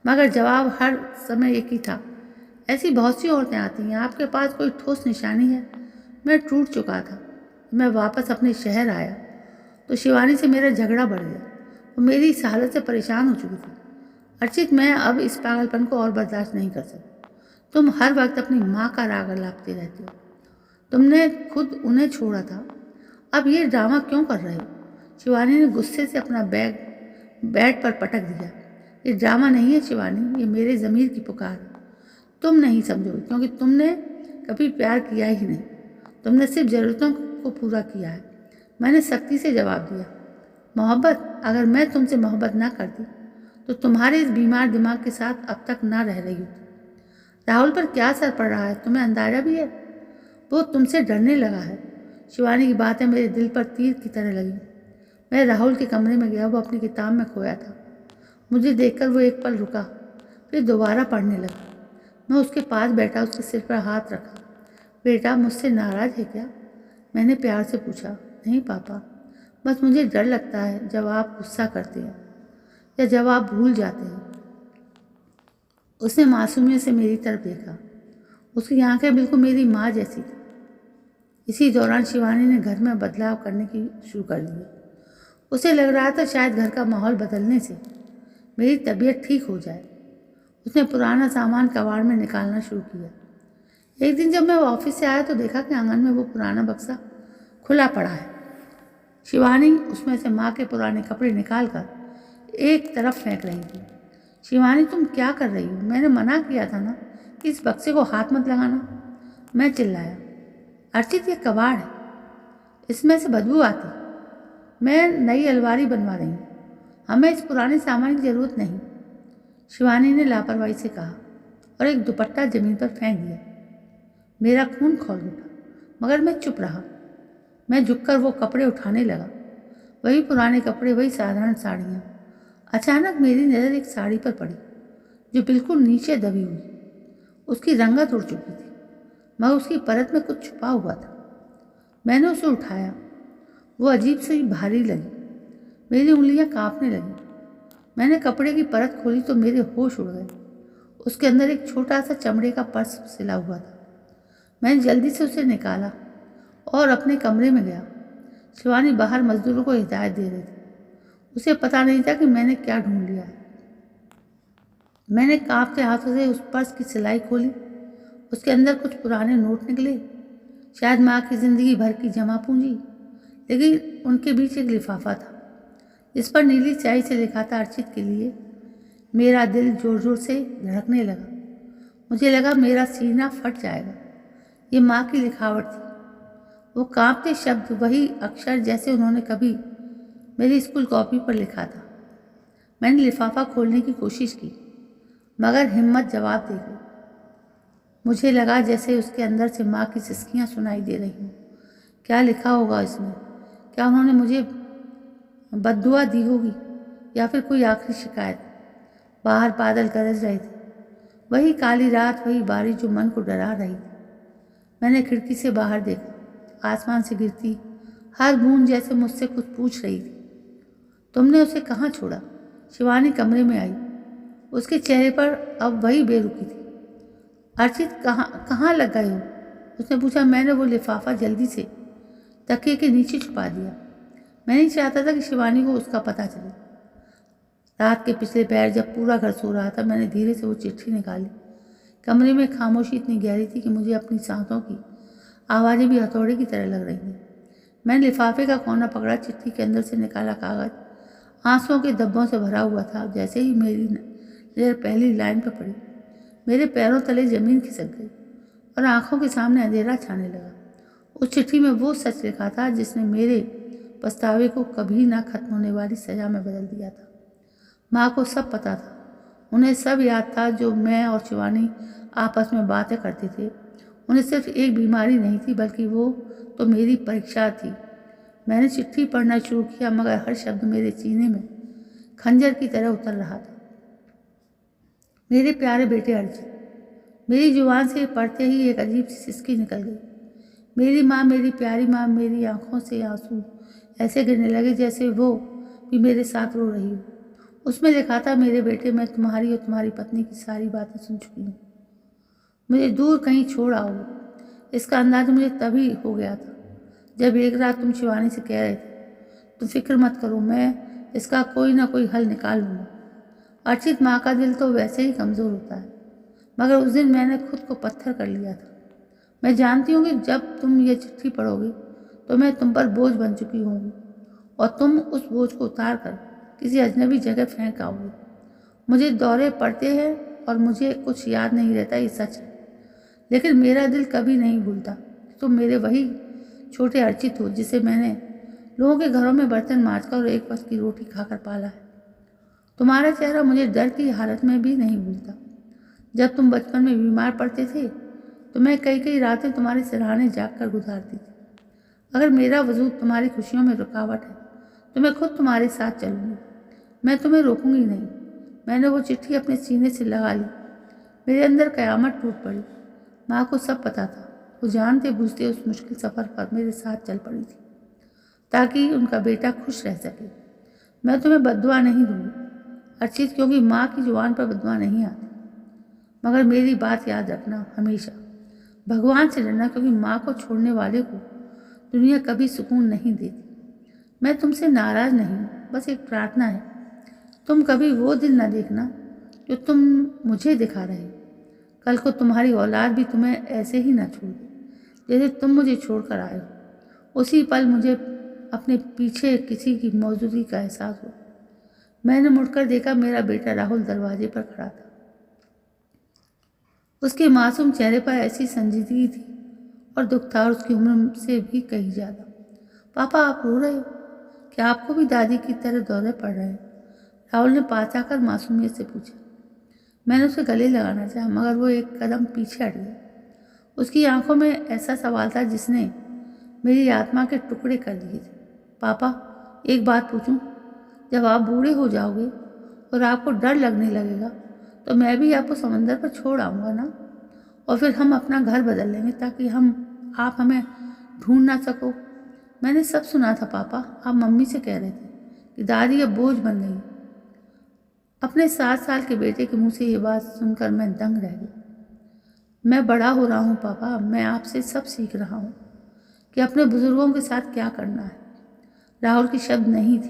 मगर जवाब हर समय एक ही था। ऐसी बहुत सी औरतें आती हैं, आपके पास कोई ठोस निशानी है? मैं टूट चुका था। मैं वापस अपने शहर आया तो शिवानी से मेरा झगड़ा बढ़ गया। वो मेरी इस हालत से परेशान हो चुकी थी। अर्चित, मैं अब इस पागलपन को और बर्दाश्त नहीं कर सकती। तुम हर वक्त अपनी माँ का राग अलापते रहते हो। तुमने खुद उन्हें छोड़ा था, अब ये ड्रामा क्यों कर रहे हो? शिवानी ने गुस्से से अपना बैग बेड पर पटक दिया। ये ड्रामा नहीं है शिवानी, ये मेरे ज़मीर की पुकार है। तुम नहीं समझोगे क्योंकि तुमने कभी प्यार किया ही नहीं। तुमने सिर्फ ज़रूरतों को पूरा किया है। मैंने सख्ती से जवाब दिया। मोहब्बत, अगर मैं तुमसे मोहब्बत ना करती तो तुम्हारे इस बीमार दिमाग के साथ अब तक ना रह रही होती। राहुल पर क्या असर पड़ रहा है, तुम्हें अंदाजा भी है? वो तुमसे डरने लगा है। शिवानी की बातें मेरे दिल पर तीर की तरह लगी। मैं राहुल के कमरे में गया। वो अपनी किताब में खोया था। मुझे देखकर वो एक पल रुका, फिर दोबारा पढ़ने लगा। मैं उसके पास बैठा, उसके सिर पर हाथ रखा। बेटा, मुझसे नाराज़ है क्या? मैंने प्यार से पूछा। नहीं पापा, बस मुझे डर लगता है जब आप गुस्सा करते हैं या जब आप भूल जाते हैं। उसने मासूमियत से मेरी तरफ देखा। उसकी आंखें बिल्कुल मेरी माँ जैसी थी। इसी दौरान शिवानी ने घर में बदलाव करने की शुरू कर दिया। उसे लग रहा था शायद घर का माहौल बदलने से मेरी तबीयत ठीक हो जाए। उसने पुराना सामान कबाड़ में निकालना शुरू किया। एक दिन जब मैं ऑफिस से आया तो देखा कि आंगन में वो पुराना बक्सा खुला पड़ा है। शिवानी उसमें से माँ के पुराने कपड़े निकाल कर एक तरफ फेंक रही थी। शिवानी, तुम क्या कर रही हो? मैंने मना किया था ना कि इस बक्से को हाथ मत लगाना। मैं चिल्लाया। अर्चित, ये कबाड़ है, इसमें से बदबू आती। मैं नई अलमारी बनवा रही हूँ, हमें इस पुराने सामान की ज़रूरत नहीं। शिवानी ने लापरवाही से कहा और एक दुपट्टा जमीन पर फेंक दिया। मेरा खून खौल उठा, मगर मैं चुप रहा। मैं झुककर वो कपड़े उठाने लगा। वही पुराने कपड़े, वही साधारण साड़ियाँ। अचानक मेरी नज़र एक साड़ी पर पड़ी जो बिल्कुल नीचे दबी हुई। उसकी रंगत उड़ चुकी थी, मगर उसकी परत में कुछ छुपा हुआ था। मैंने उसे उठाया। वो अजीब सी भारी लगी। मेरी उंगलियां कांपने लगीं। मैंने कपड़े की परत खोली तो मेरे होश उड़ गए। उसके अंदर एक छोटा सा चमड़े का पर्स सिला हुआ था। मैंने जल्दी से उसे निकाला और अपने कमरे में गया। शिवानी बाहर मजदूरों को हिदायत दे रही थी। उसे पता नहीं था कि मैंने क्या ढूंढ लिया है। मैंने कांपते हाथों से उस पर्स की सिलाई खोली। उसके अंदर कुछ पुराने नोट निकले, शायद माँ की ज़िंदगी भर की जमा पूंजी। लेकिन उनके बीच एक लिफाफा था जिस पर नीली स्याही से लिखा था, अर्चित के लिए। मेरा दिल जोर जोर से धड़कने लगा। मुझे लगा मेरा सीना फट जाएगा। ये माँ की लिखावट थी। वो कांपते शब्द, वही अक्षर जैसे उन्होंने कभी मेरी स्कूल कॉपी पर लिखा था। मैंने लिफाफा खोलने की कोशिश की, मगर हिम्मत जवाब दे गई। मुझे लगा जैसे उसके अंदर से माँ की सिसकियाँ सुनाई दे रही हूँ। क्या लिखा होगा इसमें? क्या उन्होंने मुझे बद्दुआ दी होगी या फिर कोई आखिरी शिकायत? बाहर बादल गरज रहे थे। वही काली रात, वही बारिश जो मन को डरा रही थी। मैंने खिड़की से बाहर देखा। आसमान से गिरती हर बूंद जैसे मुझसे कुछ पूछ रही थी। तुमने उसे कहाँ छोड़ा? शिवानी कमरे में आई। उसके चेहरे पर अब वही बेरुखी थी। अर्चित, कहाँ लग गए हो? उसने पूछा। मैंने वो लिफाफा जल्दी से तकिए के नीचे छुपा दिया। मैं नहीं चाहता था कि शिवानी को उसका पता चले। रात के पिछले पैर जब पूरा घर सो रहा था, मैंने धीरे से वो चिट्ठी निकाली। कमरे में खामोशी इतनी गहरी थी कि मुझे अपनी सांसों की आवाज़ें भी हथौड़े की तरह लग रही थी। मैंने लिफाफे का कोना पकड़ा, चिट्ठी के अंदर से निकाला कागज़ आंसुओं के धब्बों से भरा हुआ था। जैसे ही मेरी नज़र पहली लाइन पर पड़ी, मेरे पैरों तले ज़मीन खिसक गई और आंखों के सामने अंधेरा छाने लगा। उस चिट्ठी में वो सच लिखा था जिसने मेरे पछतावे को कभी ना खत्म होने वाली सज़ा में बदल दिया था। माँ को सब पता था, उन्हें सब याद था जो मैं और शिवानी आपस में बातें करते थे। उन्हें सिर्फ एक बीमारी नहीं थी, बल्कि वो तो मेरी परीक्षा थी। मैंने चिट्ठी पढ़ना शुरू किया, मगर हर शब्द मेरे सीने में खंजर की तरह उतर रहा था। मेरे प्यारे बेटे अर्जुन। मेरी जुबान से पढ़ते ही एक अजीब सी सिसकी निकल गई। मेरी माँ, मेरी प्यारी माँ। मेरी आंखों से आंसू ऐसे गिरने लगे जैसे वो भी मेरे साथ रो रही हो। उसमें लिखा था, मेरे बेटे, मैं तुम्हारी और तुम्हारी पत्नी की सारी बातें सुन चुकी हूँ। मुझे दूर कहीं छोड़ आओगे, इसका अंदाज़ मुझे तभी हो गया था जब एक रात तुम शिवानी से कह रहे थे, तुम फिक्र मत करो, मैं इसका कोई ना कोई हल निकाल लूँगा। अर्चित, माँ का दिल तो वैसे ही कमज़ोर होता है, मगर उस दिन मैंने खुद को पत्थर कर लिया था। मैं जानती हूँ कि जब तुम ये चिट्ठी पढ़ोगी तो मैं तुम पर बोझ बन चुकी होंगी और तुम उस बोझ को उतार कर किसी अजनबी जगह फेंक आओगे। मुझे दौरे पड़ते हैं और मुझे कुछ याद नहीं रहता, ये सच है, लेकिन मेरा दिल कभी नहीं भूलता कि तुम मेरे वही छोटे अर्चित हो जिसे मैंने लोगों के घरों में बर्तन मांजकर और एक वक्त की रोटी खाकर पाला है। तुम्हारा चेहरा मुझे डर की हालत में भी नहीं भूलता। जब तुम बचपन में बीमार पड़ते थे तो मैं कई कई रातें तुम्हारे सिरहाने जाग कर गुजारती थी। अगर मेरा वजूद तुम्हारी खुशियों में रुकावट है तो मैं खुद तुम्हारे साथ चलूँगी, मैं तुम्हें रोकूंगी नहीं। मैंने वो चिट्ठी अपने सीने से लगा ली। मेरे अंदर कयामत टूट पड़ी। माँ को सब पता था। वो जानते बूझते उस मुश्किल सफ़र पर मेरे साथ चल पड़ी थी ताकि उनका बेटा खुश रह सके। मैं तुम्हें बद्दुआ नहीं दूंगी अर्चित, क्योंकि माँ की जुबान पर बद्दुआ नहीं आती। मगर मेरी बात याद रखना हमेशा, भगवान से डरना, क्योंकि माँ को छोड़ने वाले को दुनिया कभी सुकून नहीं देती। मैं तुमसे नाराज़ नहीं हूँ, बस एक प्रार्थना है, तुम कभी वो दिन ना देखना जो तुम मुझे दिखा रहे हो। कल को तुम्हारी औलाद भी तुम्हें ऐसे ही ना छोड़ दे जैसे तुम मुझे छोड़कर आए हो। उसी पल मुझे अपने पीछे किसी की मौजूदगी का एहसास हो। मैंने मुड़कर देखा, मेरा बेटा राहुल दरवाजे पर खड़ा था। उसके मासूम चेहरे पर ऐसी संजीदगी थी और दुख था, और उसकी उम्र से भी कहीं ज़्यादा। पापा, आप रो रहे हो? क्या आपको भी दादी की तरह दौरे पड़ रहे हैं? राहुल ने पास आकर मासूमियत से पूछा। मैंने उसे गले लगाना चाहा, मगर वो एक कदम पीछे हट गया। उसकी आंखों में ऐसा सवाल था जिसने मेरी आत्मा के टुकड़े कर दिए थे। पापा, एक बात पूछूं? जब आप बूढ़े हो जाओगे और आपको डर लगने लगेगा तो मैं भी आपको समंदर पर छोड़ आऊँगा ना, और फिर हम अपना घर बदल लेंगे ताकि आप हमें ढूंढ ना सको। मैंने सब सुना था पापा, आप मम्मी से कह रहे थे कि दादी अब बोझ बन गई। अपने 7 साल के बेटे के मुंह से ये बात सुनकर मैं दंग रह गई। मैं बड़ा हो रहा हूँ पापा, मैं आपसे सब सीख रहा हूँ कि अपने बुजुर्गों के साथ क्या करना है। राहुल की शब्द नहीं थी,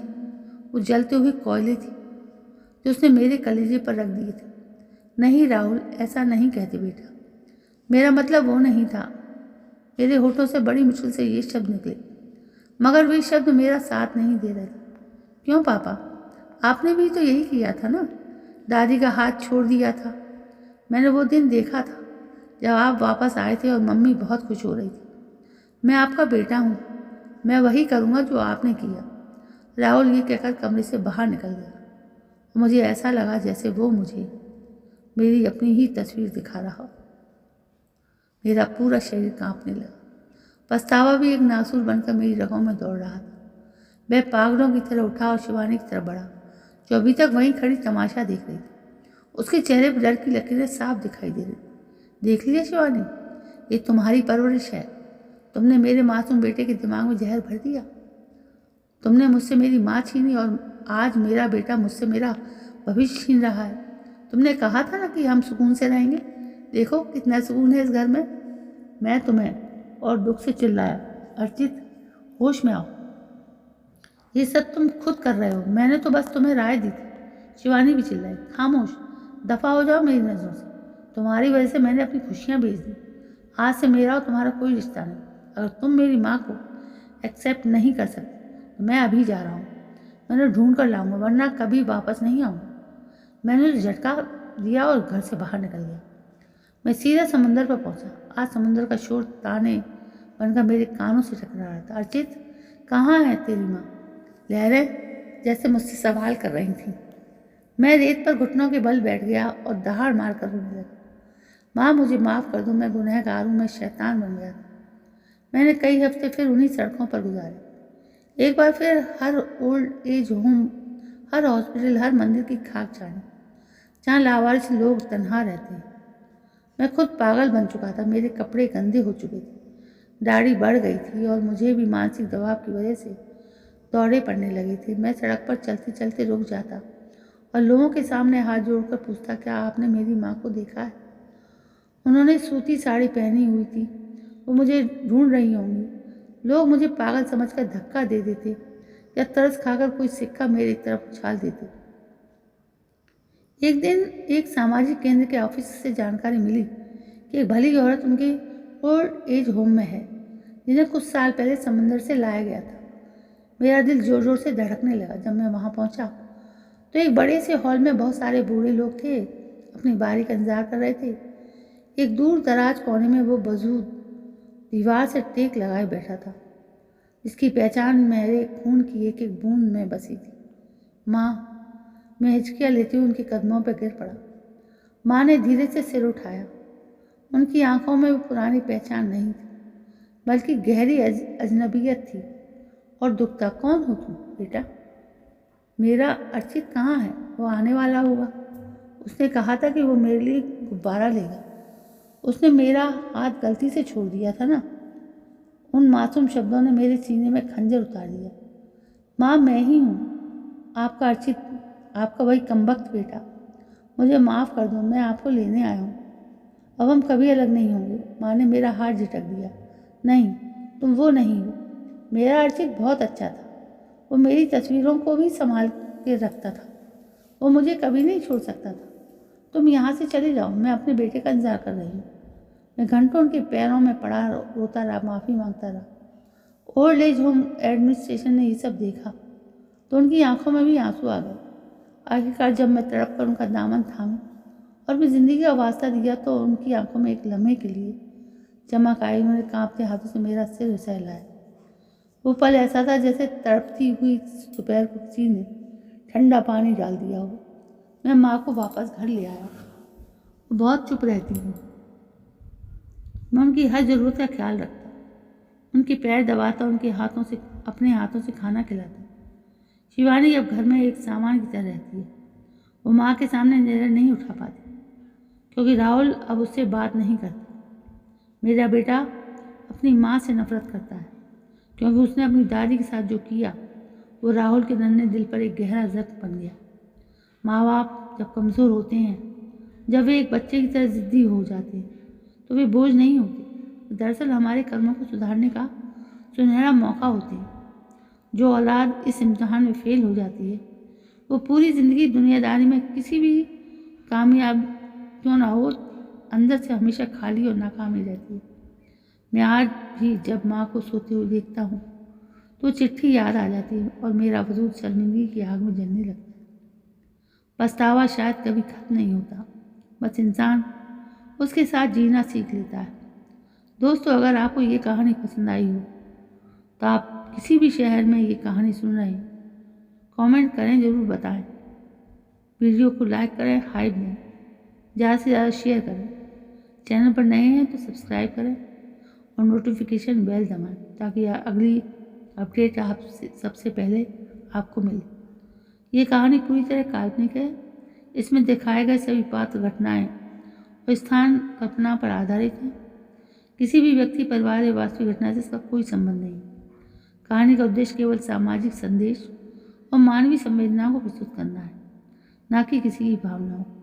वो जलते हुए कोयले थी जो उसने मेरे कलेजे पर रख दिए थे। नहीं राहुल, ऐसा नहीं कहते बेटा, मेरा मतलब वो नहीं था। मेरे होठों से बड़ी मुश्किल से ये शब्द निकले, मगर वे शब्द मेरा साथ नहीं दे रहे थे। क्यों पापा, आपने भी तो यही किया था ना, दादी का हाथ छोड़ दिया था। मैंने वो दिन देखा था जब आप वापस आए थे और मम्मी बहुत खुश हो रही थी। मैं आपका बेटा हूँ, मैं वही करूँगा जो आपने किया। राहुल ये कहकर कमरे से बाहर निकल गया। मुझे ऐसा लगा जैसे वो मुझे मेरी अपनी ही तस्वीर दिखा रहा हो। मेरा पूरा शरीर कांपने लगा। पछतावा भी एक नासूर बनकर मेरी रगों में दौड़ रहा था। मैं पागलों की तरह उठा और शिवानी की तरफ बढ़ा, जो अभी तक वहीं खड़ी तमाशा देख रही थी। उसके चेहरे पर डर की लकीरें साफ दिखाई दे रही। देख लिया शिवानी, ये तुम्हारी परवरिश है। तुमने मेरे मासूम बेटे के दिमाग में जहर भर दिया। तुमने मुझसे मेरी माँ छीनी और आज मेरा बेटा मुझसे मेरा भविष्य छीन रहा है। तुमने कहा था ना कि हम सुकून से रहेंगे। देखो कितना सुकून है इस घर में। मैं तुम्हें और दुख से चिल्लाया, अर्चित होश में आओ, ये सब तुम खुद कर रहे हो, मैंने तो बस तुम्हें राय दी थी। शिवानी भी चिल्लाई, खामोश, दफा हो जाओ मेरी नज़रों से। तुम्हारी वजह से मैंने अपनी खुशियाँ बेच दी। आज से मेरा और तुम्हारा कोई रिश्ता नहीं। अगर तुम मेरी माँ को एक्सेप्ट नहीं कर सकते तो मैं अभी जा रहा हूँ। मैंने ढूंढ कर लाऊंगा, वरना कभी वापस नहीं आऊँगा। मैंने झटका दिया और घर से बाहर निकल गया। मैं सीधा समंदर पर पहुंचा। आज समुद्र का शोर ताने बनकर मेरे कानों से टकरा रहा था। अर्चित, कहाँ है तेरी माँ? लहरें जैसे मुझसे सवाल कर रही थीं। मैं रेत पर घुटनों के बल बैठ गया और दहाड़ मार कर रोने लगा। माँ, मुझे माफ़ कर दो, मैं गुनहगार हूँ, मैं शैतान बन गया था। मैंने कई हफ्ते फिर उन्हीं सड़कों पर गुजारे। एक बार फिर हर ओल्ड एज होम, हर हॉस्पिटल, हर मंदिर की खाक छानी, जहाँ लावारिस लोग तन्हा रहते हैं। मैं खुद पागल बन चुका था। मेरे कपड़े गंदे हो चुके थे, दाढ़ी बढ़ गई थी और मुझे भी मानसिक दबाव की वजह से दौरे पड़ने लगे थे। मैं सड़क पर चलते चलते रुक जाता और लोगों के सामने हाथ जोड़कर पूछता, क्या आपने मेरी माँ को देखा है? उन्होंने सूती साड़ी पहनी हुई थी, वो मुझे ढूंढ रही होंगी। लोग मुझे पागल समझकर धक्का दे देते या तरस खाकर कोई सिक्का मेरी तरफ उछाल देते। एक दिन एक सामाजिक केंद्र के ऑफिस से जानकारी मिली कि एक भली औरत उनके ओल्ड एज होम में है, जिन्हें कुछ साल पहले समंदर से लाया गया था। मेरा दिल जोर जोर से धड़कने लगा। जब मैं वहाँ पहुँचा तो एक बड़े से हॉल में बहुत सारे बूढ़े लोग थे, अपनी बारी का इंतजार कर रहे थे। एक दूर दराज कोने में वो बुजुर्ग दीवार से टेक लगाए बैठा था, जिसकी पहचान मेरे खून की एक एक बूंद में बसी थी। माँ, मैं हिचकियाँ लेती हुई उनके कदमों पर गिर पड़ा। माँ ने धीरे से सिर उठाया। उनकी आंखों में वो पुरानी पहचान नहीं थी, बल्कि गहरी अजनबियत थी और दुख था। कौन हो तुम बेटा? मेरा अर्चित कहाँ है? वो आने वाला होगा। उसने कहा था कि वो मेरे लिए गुब्बारा लेगा। उसने मेरा हाथ गलती से छोड़ दिया था ना। उन मासूम शब्दों ने मेरे सीने में खंजर उतार दिया। माँ, मैं ही हूँ, आपका अर्चित, आपका वही कमबख्त बेटा। मुझे माफ़ कर दो, मैं आपको लेने आया हूँ। अब हम कभी अलग नहीं होंगे। माँ ने मेरा हाथ झटक दिया। नहीं, तुम वो नहीं हो। मेरा अर्चित बहुत अच्छा था। वो मेरी तस्वीरों को भी संभाल के रखता था। वो मुझे कभी नहीं छोड़ सकता था। तुम यहाँ से चले जाओ, मैं अपने बेटे का इंतजार कर रही हूँ। मैं घंटों उनके पैरों में पड़ा रोता रहा, माफ़ी मांगता रहा। ओल्ड एज होम एडमिनिस्ट्रेशन ने ये सब देखा तो उनकी आंखों में भी आंसू आ गए। आखिरकार जब मैं तड़प कर उनका दामन थामी और मैं ज़िंदगी का वास्ता दिया तो उनकी आंखों में एक लम्हे के लिए चमक आई। उन्होंने कांपते हाथों से मेरा सिर सहलाया। वो पल ऐसा था जैसे तड़पती हुई दोपहर को किसी ने ठंडा पानी डाल दिया हो। मैं माँ को वापस घर ले आया। वो बहुत चुप रहती थी। मैं उनकी हर ज़रूरत का ख्याल रखता, उनके पैर दबाता, उनके हाथों से, अपने हाथों से खाना खिलाता। शिवानी अब घर में एक सामान की तरह रहती है। वो माँ के सामने नजर नहीं उठा पाती क्योंकि राहुल अब उससे बात नहीं करता। मेरा बेटा अपनी माँ से नफरत करता है क्योंकि उसने अपनी दादी के साथ जो किया वो राहुल के नन्हे दिल पर एक गहरा जख्म बन गया। माँ बाप जब कमज़ोर होते हैं, जब वे एक बच्चे की तरह ज़िद्दी हो जाते हैं, तो वे बोझ नहीं होते, दरअसल हमारे कर्मों को सुधारने का सुनहरा मौका होते हैं। जो औलाद इस इम्तिहान में फेल हो जाती है वो पूरी ज़िंदगी दुनियादारी में किसी भी कामयाब क्यों ना हो, अंदर से हमेशा खाली और नाकामी रहती है। मैं आज भी जब माँ को सोते हुए देखता हूँ तो चिट्ठी याद आ जाती है और मेरा वजूद शर्मिंदगी की आग में जलने लगता है। पछतावा शायद कभी खत्म नहीं होता, बस इंसान उसके साथ जीना सीख लेता है। दोस्तों, अगर आपको ये कहानी पसंद आई हो तो आप किसी भी शहर में ये कहानी सुन रहे हैं, कमेंट करें, ज़रूर बताएं। वीडियो को लाइक करें, हाइप दें, ज़्यादा से ज़्यादा शेयर करें। चैनल पर नए हैं तो सब्सक्राइब करें और नोटिफिकेशन बेल दबाएं ताकि अगली अपडेट सबसे पहले आपको मिले। ये कहानी पूरी तरह काल्पनिक है, इसमें दिखाए गए सभी पात्र, घटनाएं और स्थान कल्पना पर आधारित हैं। किसी भी व्यक्ति, परिवार या वास्तविक घटना से इसका कोई संबंध नहीं। कहानी का उद्देश्य केवल सामाजिक संदेश और मानवीय संवेदनाओं को प्रस्तुत करना है, ना कि किसी की भावनाओं को।